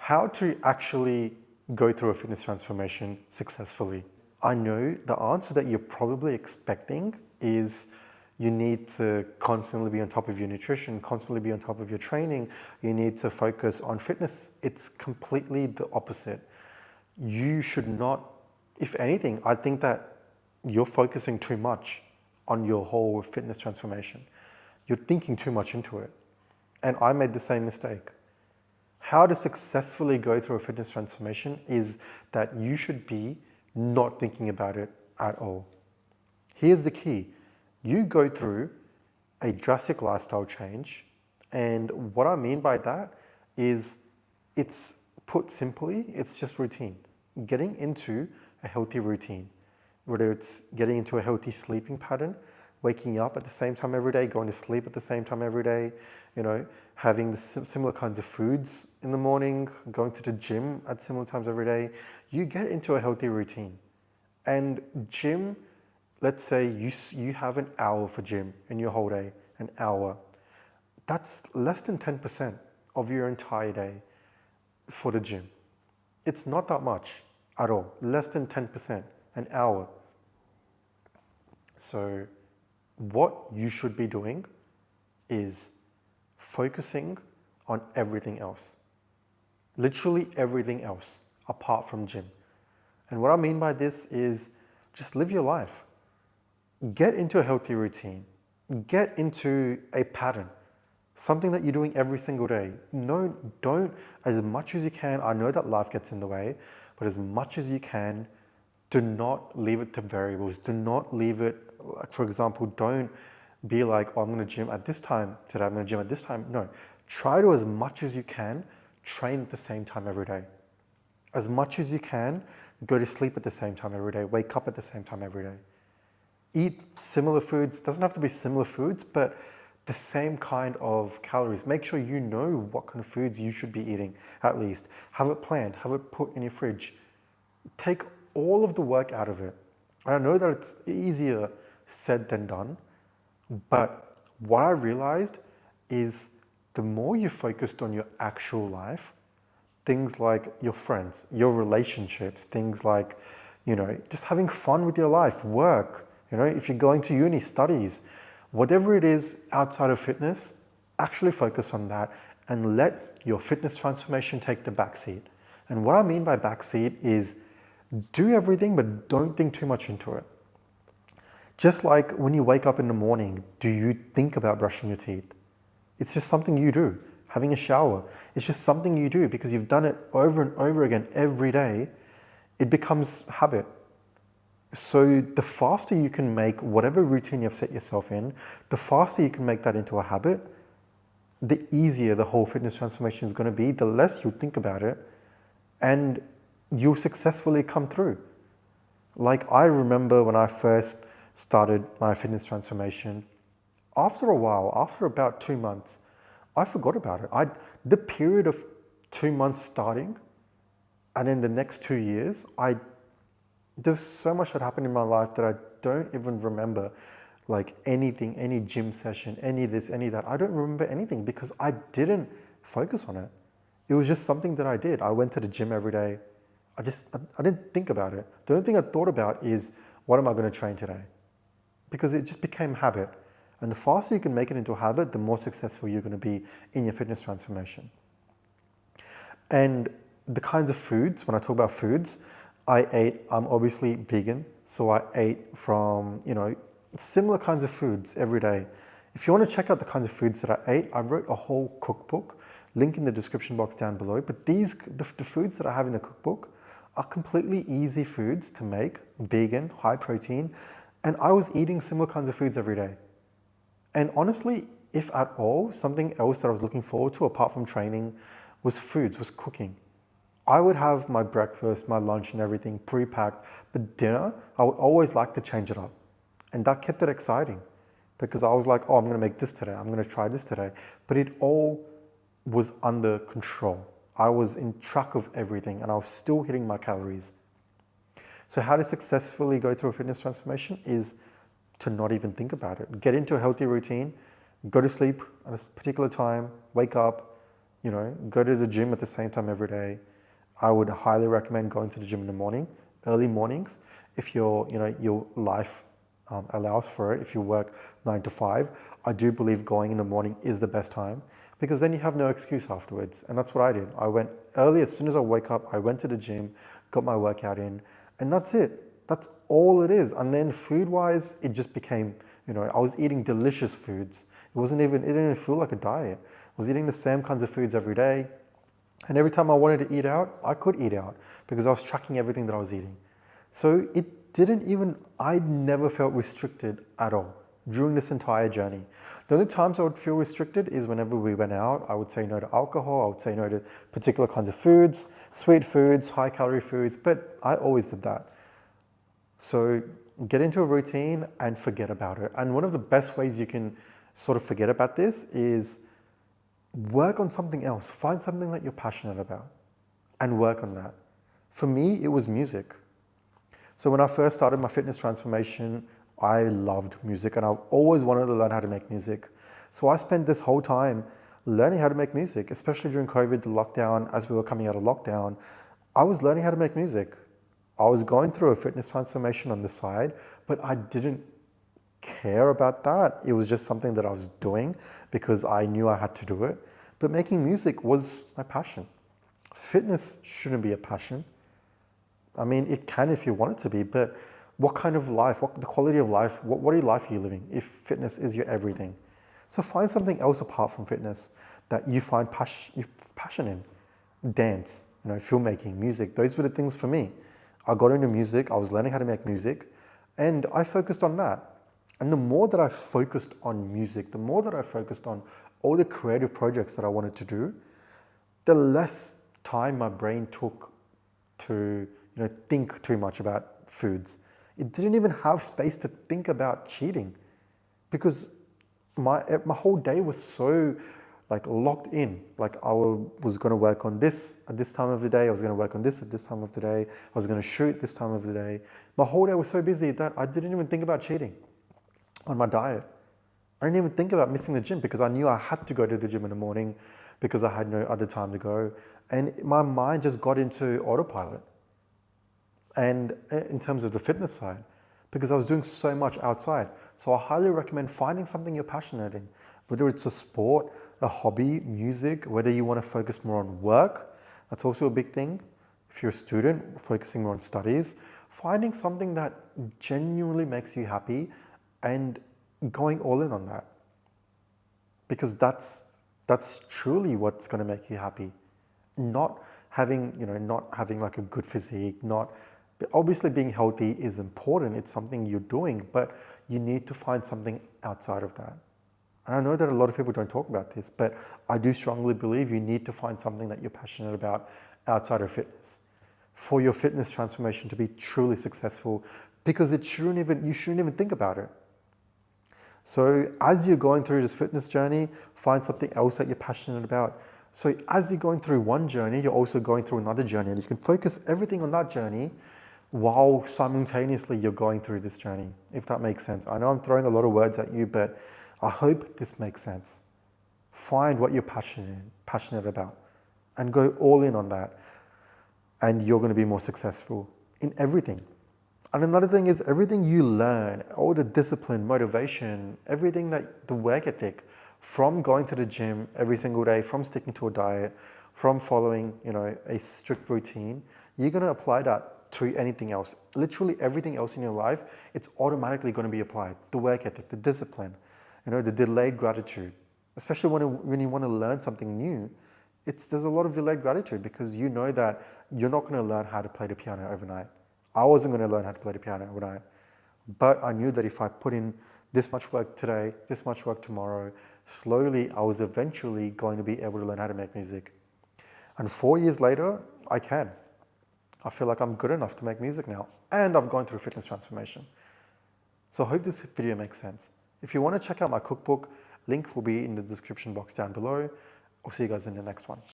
How to actually go through a fitness transformation successfully. I know the answer that you're probably expecting is you need to constantly be on top of your nutrition, constantly be on top of your training. You need to focus on fitness. It's completely the opposite. You should not, if anything, I think that you're focusing too much on your whole fitness transformation. You're thinking too much into it. And I made the same mistake. How to successfully go through a fitness transformation is that you should be not thinking about it at all. Here's the key. You go through a drastic lifestyle change, and what I mean by that is, it's put simply, it's just routine. Getting into a healthy routine, whether it's getting into a healthy sleeping pattern, waking up at the same time every day, going to sleep at the same time every day, having the similar kinds of foods in the morning, going to the gym at similar times every day. You get into a healthy routine. And gym, let's say you have an hour for gym in your whole day, an hour. That's less than 10% of your entire day for the gym. It's not that much at all, less than 10%, an hour. So what you should be doing is focusing on everything else. Literally everything else apart from gym. And what I mean by this is just live your life. Get into a healthy routine. Get into a pattern. Something that you're doing every single day. No, don't, as much as you can, I know that life gets in the way, but as much as you can, do not leave it to variables. Do not leave it, like for example, don't be like, oh, I'm going to gym at this time today, I'm going to gym at this time. No, try to, as much as you can, train at the same time every day. As much as you can, go to sleep at the same time every day, wake up at the same time every day. Eat similar foods, doesn't have to be similar foods, but the same kind of calories. Make sure you know what kind of foods you should be eating, at least. Have it planned, have it put in your fridge. Take all of the work out of it. And I know that it's easier said than done, but what I realized is the more you focused on your actual life, things like your friends, your relationships, things like, just having fun with your life, work, if you're going to uni, studies, whatever it is outside of fitness, actually focus on that and let your fitness transformation take the backseat. And what I mean by backseat is do everything, but don't think too much into it. Just like when you wake up in the morning, do you think about brushing your teeth? It's just something you do. Having a shower, it's just something you do because you've done it over and over again every day. It becomes habit. So the faster you can make whatever routine you've set yourself in, the faster you can make that into a habit, the easier the whole fitness transformation is going to be, the less you'll think about it, and you'll successfully come through. Like I remember when I first started my fitness transformation, after a while, after about 2 months, I forgot about it. The period of 2 months starting, and then the next 2 years, there's so much that happened in my life that I don't even remember, like anything, any gym session, any this, any that. I don't remember anything because I didn't focus on it. It was just something that I did. I went to the gym every day. I didn't think about it. The only thing I thought about is, what am I going to train today? Because it just became habit. And the faster you can make it into a habit, the more successful you're going to be in your fitness transformation. And the kinds of foods, when I talk about foods, I'm obviously vegan, so I ate from, similar kinds of foods every day. If you want to check out the kinds of foods that I ate, I wrote a whole cookbook, link in the description box down below. But the foods that I have in the cookbook are completely easy foods to make, vegan, high protein, and I was eating similar kinds of foods every day. And honestly, if at all, something else that I was looking forward to apart from training was cooking. I would have my breakfast, my lunch and everything pre-packed, but dinner, I would always like to change it up. And that kept it exciting because I was like, oh, I'm going to make this today. I'm going to try this today. But it all was under control. I was in track of everything and I was still hitting my calories. So how to successfully go through a fitness transformation is to not even think about it. Get into a healthy routine, go to sleep at a particular time, wake up, go to the gym at the same time every day. I would highly recommend going to the gym in the morning, early mornings, if your life allows for it. If you work 9 to 5, I do believe going in the morning is the best time, because then you have no excuse afterwards. And that's what I did. I went early. As soon as I wake up, I went to the gym, got my workout in, and that's it. That's all it is. And then food-wise, it just became, I was eating delicious foods. It didn't even feel like a diet. I was eating the same kinds of foods every day. And every time I wanted to eat out, I could eat out because I was tracking everything that I was eating. So I never felt restricted at all during this entire journey. The only times I would feel restricted is whenever we went out. I would say no to alcohol. I would say no to particular kinds of foods, sweet foods, high calorie foods, but I always did that. So get into a routine and forget about it. And one of the best ways you can sort of forget about this is work on something else. Find something that you're passionate about and work on that. For me, it was music. So when I first started my fitness transformation, I loved music and I always wanted to learn how to make music. So I spent this whole time learning how to make music, especially during COVID, the lockdown, as we were coming out of lockdown. I was learning how to make music. I was going through a fitness transformation on the side, but I didn't care about that. It was just something that I was doing because I knew I had to do it. But making music was my passion. Fitness shouldn't be a passion. I mean, it can if you want it to be, but what kind of life, the quality of life, what life are you living if fitness is your everything? So find something else apart from fitness that you find passion in. Dance, filmmaking, music, those were the things for me. I got into music, I was learning how to make music, and I focused on that. And the more that I focused on music, the more that I focused on all the creative projects that I wanted to do, the less time my brain took to think too much about foods. It didn't even have space to think about cheating because my whole day was so locked in. I was going to work on this at this time of the day. I was going to work on this at this time of the day. I was going to shoot this time of the day. My whole day was so busy that I didn't even think about cheating on my diet. I didn't even think about missing the gym because I knew I had to go to the gym in the morning because I had no other time to go. And my mind just got into autopilot. And in terms of the fitness side, because I was doing so much outside. So I highly recommend finding something you're passionate in, whether it's a sport, a hobby, music, whether you want to focus more on work. That's also a big thing. If you're a student, focusing more on studies, finding something that genuinely makes you happy and going all in on that. Because that's truly what's going to make you happy. Not having like a good physique, obviously being healthy is important. It's something you're doing, but you need to find something outside of that. And I know that a lot of people don't talk about this, but I do strongly believe you need to find something that you're passionate about outside of fitness for your fitness transformation to be truly successful, because you shouldn't even think about it. So as you're going through this fitness journey, find something else that you're passionate about. So as you're going through one journey, you're also going through another journey, and you can focus everything on that journey while simultaneously you're going through this journey, if that makes sense. I know I'm throwing a lot of words at you, but I hope this makes sense. Find what you're passionate about and go all in on that, and you're going to be more successful in everything. And another thing is everything you learn, all the discipline, motivation, everything the work ethic from going to the gym every single day, from sticking to a diet, from following, a strict routine, you're going to apply that to anything else. Literally everything else in your life, it's automatically going to be applied. The work ethic, the discipline, the delayed gratitude, especially when you want to learn something new, there's a lot of delayed gratitude because you know that you're not going to learn how to play the piano overnight. I wasn't going to learn how to play the piano overnight, but I knew that if I put in this much work today, this much work tomorrow, slowly I was eventually going to be able to learn how to make music. And 4 years later, I can. I feel like I'm good enough to make music now, and I've gone through fitness transformation. So I hope this video makes sense. If you want to check out my cookbook, link will be in the description box down below. I'll see you guys in the next one.